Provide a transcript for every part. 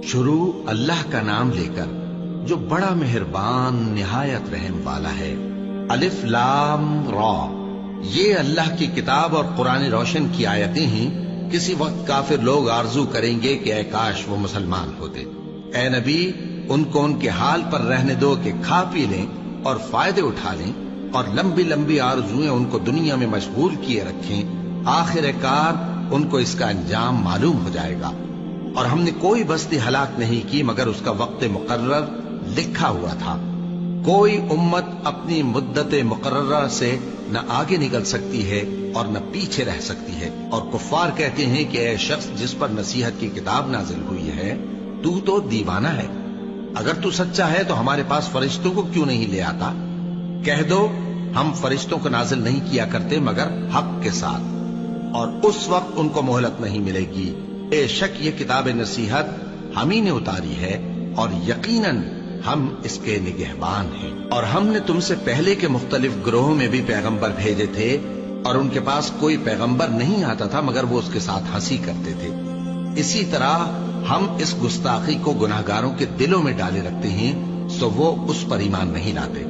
شروع اللہ کا نام لے کر جو بڑا مہربان نہایت رحم والا ہے۔ الف لام را، یہ اللہ کی کتاب اور قرآن روشن کی آیتیں ہیں۔ کسی وقت کافر لوگ آرزو کریں گے کہ اے کاش وہ مسلمان ہوتے۔ اے نبی، ان کو ان کے حال پر رہنے دو کہ کھا پی لیں اور فائدے اٹھا لیں، اور لمبی لمبی آرزویں ان کو دنیا میں مشغول کیے رکھیں۔ آخر کار ان کو اس کا انجام معلوم ہو جائے گا۔ اور ہم نے کوئی بستی ہلاک نہیں کی مگر اس کا وقت مقرر لکھا ہوا تھا۔ کوئی امت اپنی مدت مقررہ سے نہ آگے نکل سکتی ہے اور نہ پیچھے رہ سکتی ہے۔ اور کفار کہتے ہیں کہ اے شخص جس پر نصیحت کی کتاب نازل ہوئی ہے، تو دیوانہ ہے۔ اگر تو سچا ہے تو ہمارے پاس فرشتوں کو کیوں نہیں لے آتا؟ کہہ دو ہم فرشتوں کو نازل نہیں کیا کرتے مگر حق کے ساتھ، اور اس وقت ان کو مہلت نہیں ملے گی۔ بے شک یہ کتاب نصیحت ہم ہی نے اتاری ہے، اور یقیناً ہم اس کے نگہبان ہیں۔ اور ہم نے تم سے پہلے کے مختلف گروہوں میں بھی پیغمبر بھیجے تھے، اور ان کے پاس کوئی پیغمبر نہیں آتا تھا مگر وہ اس کے ساتھ ہنسی کرتے تھے۔ اسی طرح ہم اس گستاخی کو گناہگاروں کے دلوں میں ڈالے رکھتے ہیں، سو وہ اس پر ایمان نہیں لاتے۔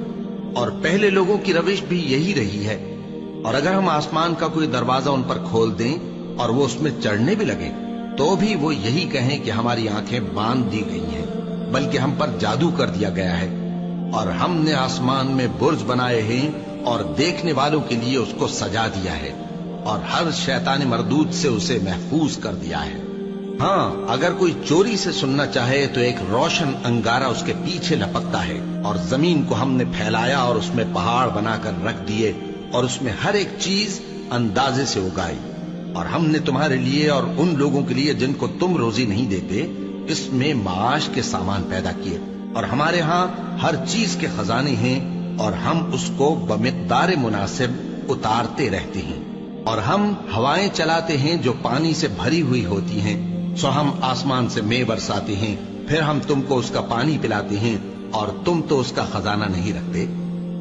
اور پہلے لوگوں کی روش بھی یہی رہی ہے۔ اور اگر ہم آسمان کا کوئی دروازہ ان پر کھول دیں اور وہ اس میں چڑھنے بھی لگے تو بھی وہ یہی کہیں کہ ہماری آنکھیں باندھ دی گئی ہیں، بلکہ ہم پر جادو کر دیا گیا ہے۔ اور ہم نے آسمان میں برج بنائے ہیں اور دیکھنے والوں کے لیے اس کو سجا دیا ہے، اور ہر شیطان مردود سے اسے محفوظ کر دیا ہے۔ ہاں، اگر کوئی چوری سے سننا چاہے تو ایک روشن انگارہ اس کے پیچھے لپکتا ہے، اور زمین کو ہم نے پھیلایا اور اس میں پہاڑ بنا کر رکھ دیے، اور اس میں ہر ایک چیز اندازے سے اگائی۔ اور ہم نے تمہارے لیے اور ان لوگوں کے لیے جن کو تم روزی نہیں دیتے اس میں معاش کے سامان پیدا کیے، اور ہمارے ہاں ہر چیز کے خزانے ہیں، اور ہم اس کو بمقدار مناسب اتارتے رہتے ہیں۔ اور ہم ہوائیں چلاتے ہیں جو پانی سے بھری ہوئی ہوتی ہیں، سو ہم آسمان سے مے برساتے ہیں، پھر ہم تم کو اس کا پانی پلاتے ہیں، اور تم تو اس کا خزانہ نہیں رکھتے۔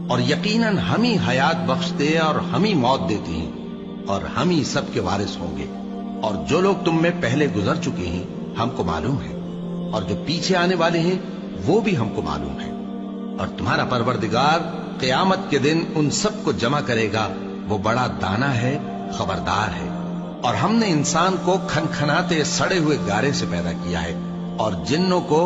اور یقیناً ہم ہی حیات بخشتے اور ہم ہی موت دیتے ہیں، اور ہم ہی سب کے وارث ہوں گے۔ اور جو لوگ تم میں پہلے گزر چکے ہیں ہم کو معلوم ہے، اور جو پیچھے آنے والے ہیں وہ بھی ہم کو معلوم ہے۔ اور تمہارا پروردگار قیامت کے دن ان سب کو جمع کرے گا، وہ بڑا دانا ہے، خبردار ہے۔ اور ہم نے انسان کو کھنکھناتے سڑے ہوئے گارے سے پیدا کیا ہے، اور جنوں کو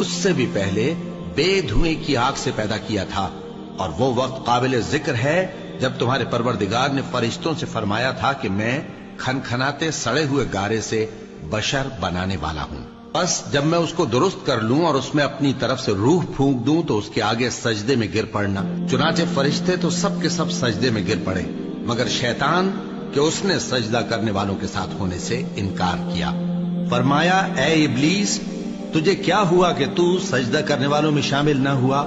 اس سے بھی پہلے بے دھوئیں کی آگ سے پیدا کیا تھا۔ اور وہ وقت قابل ذکر ہے جب تمہارے پروردگار نے فرشتوں سے فرمایا تھا کہ میں کھنکھناتے سڑے ہوئے گارے سے بشر بنانے والا ہوں، بس جب میں اس کو درست کر لوں اور اس میں اپنی طرف سے روح پھونک دوں تو اس کے آگے سجدے میں گر پڑنا۔ چنانچہ فرشتے تو سب کے سب سجدے میں گر پڑے مگر شیطان کہ اس نے سجدہ کرنے والوں کے ساتھ ہونے سے انکار کیا۔ فرمایا اے ابلیس، تجھے کیا ہوا کہ تو سجدہ کرنے والوں میں شامل نہ ہوا؟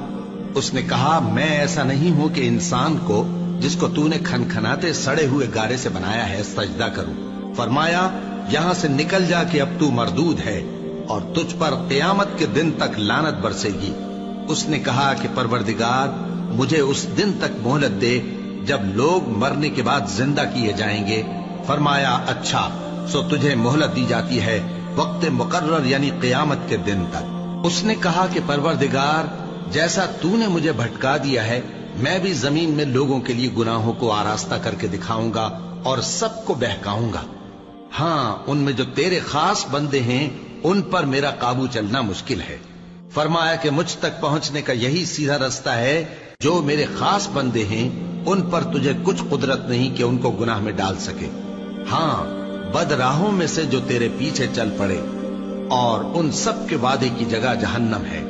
اس نے کہا میں ایسا نہیں ہوں کہ انسان کو جس کو تو نے کھنکھناتے سڑے ہوئے گارے سے بنایا ہے سجدہ کروں۔ فرمایا یہاں سے نکل جا کہ اب تو مردود ہے، اور تجھ پر قیامت کے دن تک لعنت برسے گی۔ اس نے کہا کہ پروردگار مجھے اس دن تک مہلت دے جب لوگ مرنے کے بعد زندہ کیے جائیں گے۔ فرمایا اچھا، سو تجھے مہلت دی جاتی ہے وقت مقرر یعنی قیامت کے دن تک۔ اس نے کہا کہ پروردگار جیسا تو نے مجھے بھٹکا دیا ہے میں بھی زمین میں لوگوں کے لیے گناہوں کو آراستہ کر کے دکھاؤں گا اور سب کو بہکاؤں گا۔ ہاں، ان میں جو تیرے خاص بندے ہیں ان پر میرا قابو چلنا مشکل ہے۔ فرمایا کہ مجھ تک پہنچنے کا یہی سیدھا رستہ ہے، جو میرے خاص بندے ہیں ان پر تجھے کچھ قدرت نہیں کہ ان کو گناہ میں ڈال سکے۔ ہاں، بد راہوں میں سے جو تیرے پیچھے چل پڑے، اور ان سب کے وعدے کی جگہ جہنم ہے۔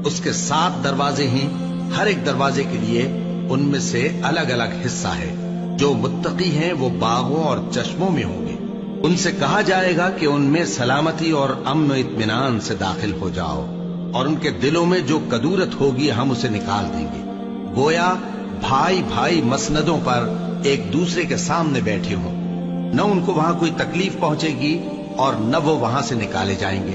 اس کے 7 دروازے ہیں، ہر ایک دروازے کے لیے ان میں سے الگ الگ حصہ ہے۔ جو متقی ہیں وہ باغوں اور چشموں میں ہوں گے۔ ان سے کہا جائے گا کہ ان میں سلامتی اور امن و اطمینان سے داخل ہو جاؤ، اور ان کے دلوں میں جو کدورت ہوگی ہم اسے نکال دیں گے، گویا بھائی بھائی مسندوں پر ایک دوسرے کے سامنے بیٹھے ہوں۔ نہ ان کو وہاں کوئی تکلیف پہنچے گی اور نہ وہ وہاں سے نکالے جائیں گے۔